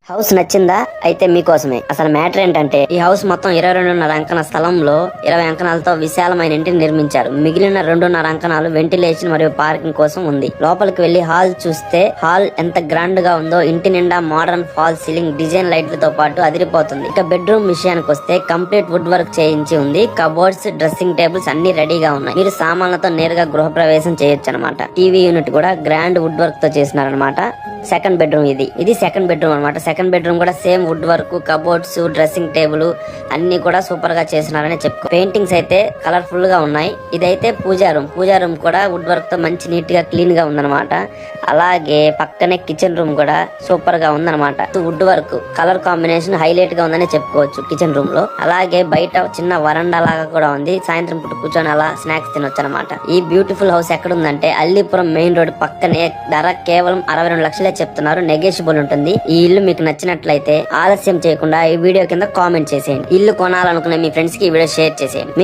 House నచ్చిందా? అయితే మీకోసమే. అసలు మ్యాటర్ ఏంటంటే ఈ హౌస్ మొత్తం 22.5 అంకణ స్థలంలో 20 అంకణాలతో విశాలమైన ఇంటిని నిర్మించారు. మిగిలిన 2.5 అంకణాలు వెంటిలేషన్ మరియు పార్కింగ్ కోసం ఉంది. లోపలికి వెళ్లి హాల్ చూస్తే హాల్ ఎంత గ్రాండ్ గా ఉందో, ఇంటి నిండా మోడర్న్ ఫాల్ సీలింగ్ డిజైన్ లైట్లతో పాటు అదిరిపోతుంది. ఇక బెడ్రూమ్ విషయానికి వస్తే కంప్లీట్ వుడ్ వర్క్ చేయించి ఉంది. కబోర్డ్స్, డ్రెస్సింగ్ టేబుల్స్ అన్ని రెడీగా ఉన్నాయి. మీరు సామాన్లతో నేరుగా గృహప్రవేశం చేయొచ్చు అనమాట. టీవీ యూనిట్ కూడా గ్రాండ్ వుడ్ వర్క్ తో చేసినారనమాట. సెకండ్ బెడ్రూమ్ ఇది సెకండ్ బెడ్రూమ్ అనమాట. సెకండ్ బెడ్రూమ్ కూడా same wood work, cupboards, dressing table అన్ని కూడా సూపర్ గా చేసినారని చెప్పుకో. పెయింటింగ్స్ అయితే కలర్ఫుల్ గా ఉన్నాయి. ఇదైతే పూజా రూమ్ కూడా వుడ్ వర్క్ తో మంచి నీట్ గా క్లీన్ గా ఉందన్నమాట. అలాగే పక్కనే కిచెన్ రూమ్ కూడా సూపర్ గా ఉందన్నమాట. Wood work colour combination highlight గా ఉందని చెప్పుకోవచ్చు కిచెన్ రూమ్ లో. అలాగే బయట చిన్న వరండా లాగా కూడా ఉంది. సాయంత్రం పూట కూర్చొని అలా స్నాక్స్ తినొచ్చు అనమాట. ఈ బ్యూటిఫుల్ హౌస్ ఎక్కడుందంటే అల్లీపురం మెయిన్ రోడ్ పక్కనే. ధర కేవలం 62 లక్షలే చెప్తున్నారు. నెగోషియబుల్ ఉంటుంది. ఈ ఇల్లు మీకు నచ్చినట్లయితే ఆలస్యం చేయకుండా ఈ వీడియో కింద కామెంట్ చేసేయండి. ఇల్లు కొనాలనుకునే మీ ఫ్రెండ్స్ కి ఈ వీడియో షేర్ చేసేయండి.